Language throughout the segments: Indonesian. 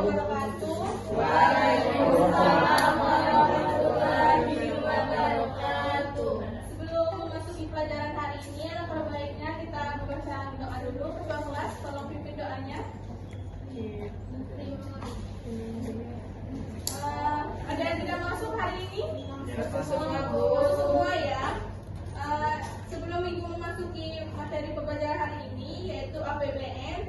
wabarakatuh. Waalaikumsalam warahmatullahi wabarakatuh. Sebelum memasuki pelajaran hari ini, alangkah baiknya kita membaca doa dulu. Ketua kelas, tolong pimpin doanya. Ada yang tidak masuk hari ini? Semua ya. Sebelum Ibu memasuki materi pembelajaran hari ini, yaitu APBN,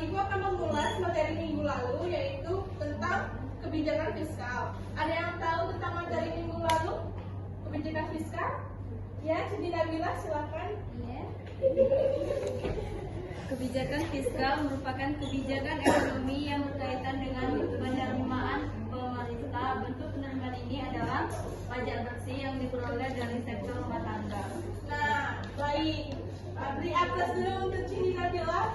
Ibu akan mengulas materi minggu lalu, yaitu tentang kebijakan fiskal. Ada yang tahu tentang materi minggu lalu? Kebijakan fiskal? Ya, Cidi Nabila, silakan. Ya. Kebijakan fiskal merupakan kebijakan ekonomi yang berkaitan dengan penerimaan pemerintah. Bentuk penerimaan ini adalah pajak bersih yang diperoleh dari sektor rumah tangga. Nah, baik. Beri aplaus dulu untuk Cidi Nabila.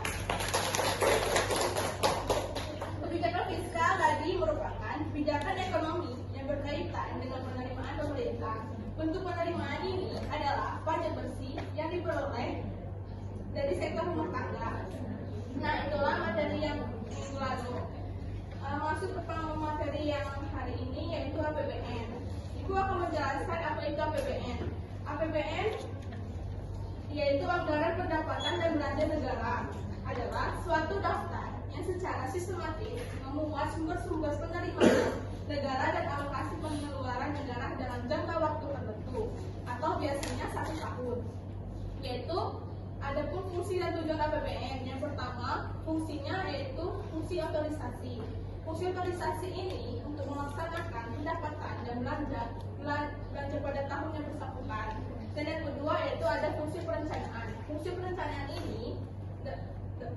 Kebijakan fiskal tadi merupakan kebijakan ekonomi yang berkaitan dengan penerimaan pemerintah. Bentuk penerimaan ini adalah pajak bersih yang diperoleh dari sektor rumah tangga. Nah, itulah materi yang minggu lalu. Masuk ke materi yang hari ini, yaitu APBN. Ibu akan menjelaskan apa itu APBN. APBN yaitu anggaran pendapatan dan belanja negara, adalah suatu daftar yang secara sistematis memuat sumber-sumber penerimaan negara dan alokasi pengeluaran negara dalam jangka waktu tertentu atau biasanya 1 tahun. Yaitu adapun fungsi dan tujuan APBN. Yang pertama, fungsinya yaitu fungsi otorisasi. Fungsi otorisasi ini untuk melaksanakan pendapatan dan belanja pada tahun yang bersangkutan. Dan yang kedua yaitu ada fungsi perencanaan. Fungsi perencanaan ini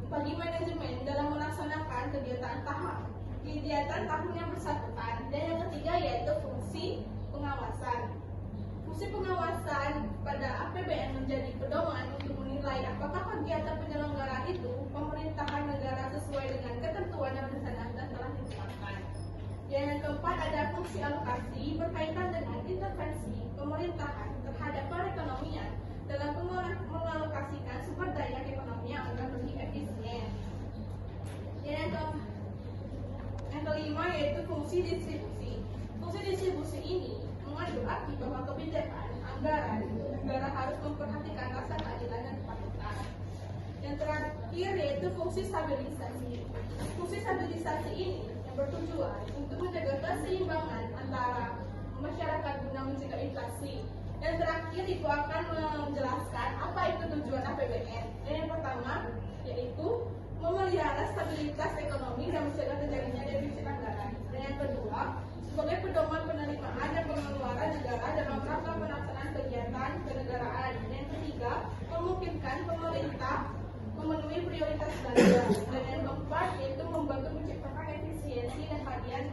bagi manajemen dalam melaksanakan kegiatan tahun yang bersangkutan. Dan yang ketiga yaitu fungsi pengawasan. Fungsi pengawasan pada APBN menjadi pedoman untuk menilai apakah kegiatan penyelenggaraan itu pemerintahan negara sesuai dengan ketentuan dan rencana yang telah ditetapkan. Dan yang keempat ada fungsi alokasi berkaitan dengan intervensi pemerintahan terhadap perekonomian dalam mengalokasikan sumber daya ekonomi yang agar lebih efisien. Dan yang kelima yaitu fungsi distribusi. Fungsi distribusi ini mengandung arti bahwa kebijakan anggaran negara harus memperhatikan rasa keadilan dan kepatutan. Yang terakhir yaitu fungsi stabilisasi. Fungsi stabilisasi ini yang bertujuan untuk menjaga keseimbangan antara masyarakat guna mencegah inflasi. Yang terakhir Ibu akan menjelaskan apa itu tujuan APBN. Yang pertama yaitu memelihara stabilitas ekonomi dan mencegah terjadinya defisit anggaran. Dan yang kedua sebagai pedoman penerimaan dan pengeluaran negara dalam rangka pelaksanaan kegiatan kenegaraan. Dan yang ketiga memungkinkan pemerintah memenuhi prioritas belanja. Dan yang keempat yaitu membantu menciptakan efisiensi dan keadilan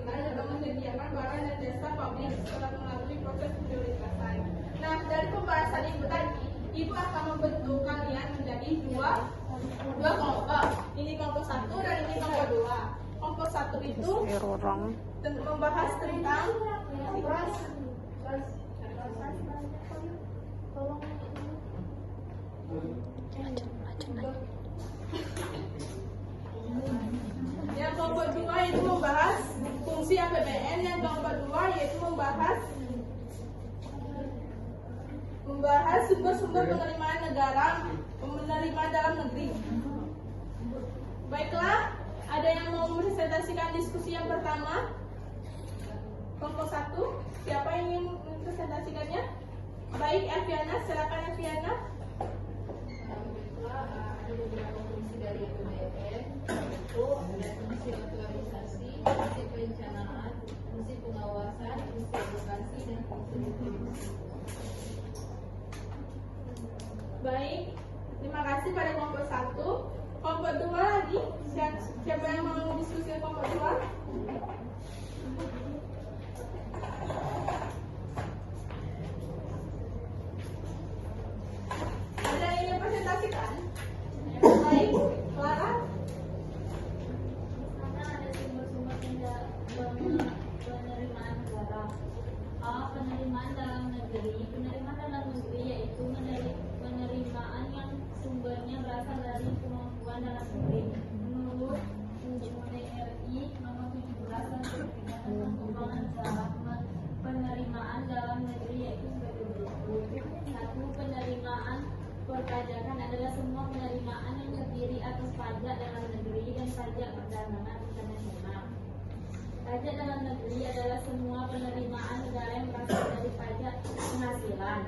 dalam menyediakan barang dan jasa publik setelah melalui proses prioritasan. Nah, dari pembahasan Ibu tadi, Ibu akan membentuk kalian menjadi dua kelompok. Ini kelompok 1 dan ini kelompok 2. Kelompok 1 itu membahas tentang yang kelompok 2 itu membahas fungsi APBN. Yang kelompok 2 yaitu membahas sumber-sumber penerimaan negara, penerimaan dalam negeri. Baiklah, ada yang mau mempresentasikan diskusi yang pertama? Kelompok 1, siapa yang ingin mempresentasikannya? Baik, Elviana, silakan Elviana. Ada beberapa fungsi dari APBN, yaitu ada fungsi otorisasi, fungsi perencanaan, fungsi pengawasan, fungsi edukasi, dan fungsi distribusi. Baik, terima kasih pada kelompok 1. Kelompok 2 lagi, siapa yang mau diskusi kelompok 2? Ada yang ingin presentasikan? Baik, Clara. Karena ada sumber-sumber penerimaan negara. Penerimaan dalam negeri. Penerimaan dalam negeri yaitu penerimaan yang sumbernya berasal dari kemampuan dalam negeri. Menurut perpajakan adalah semua penerimaan yang terdiri atas pajak dalam negeri dan pajak perdagangan internasional. Pajak dalam negeri adalah semua penerimaan negara yang berasal dari pajak penghasilan.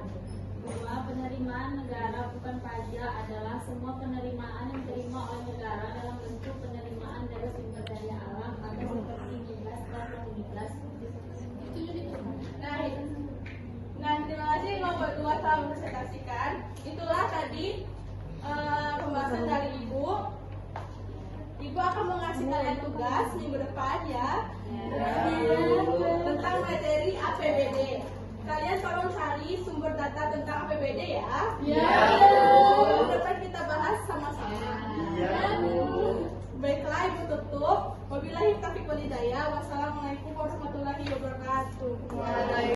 2. Penerimaan negara bukan pajak adalah semua penerimaan yang diterima oleh negara dalam bentuk penerimaan dari sumber daya alam atau seperti migas dan non-migas. Nah, terima kasih kelompok 2 telah mempresentasikan. Itulah tadi pembahasan dari Ibu. Ibu akan mengasih kalian tugas minggu depan ya, tentang materi APBD. Kalian tolong cari sumber data tentang APBD ya. Minggu depan kita bahas sama-sama. Baiklah, Ibu tutup. Wabillahi taufiq wal hidayah. Wassalamualaikum warahmatullahi wabarakatuh.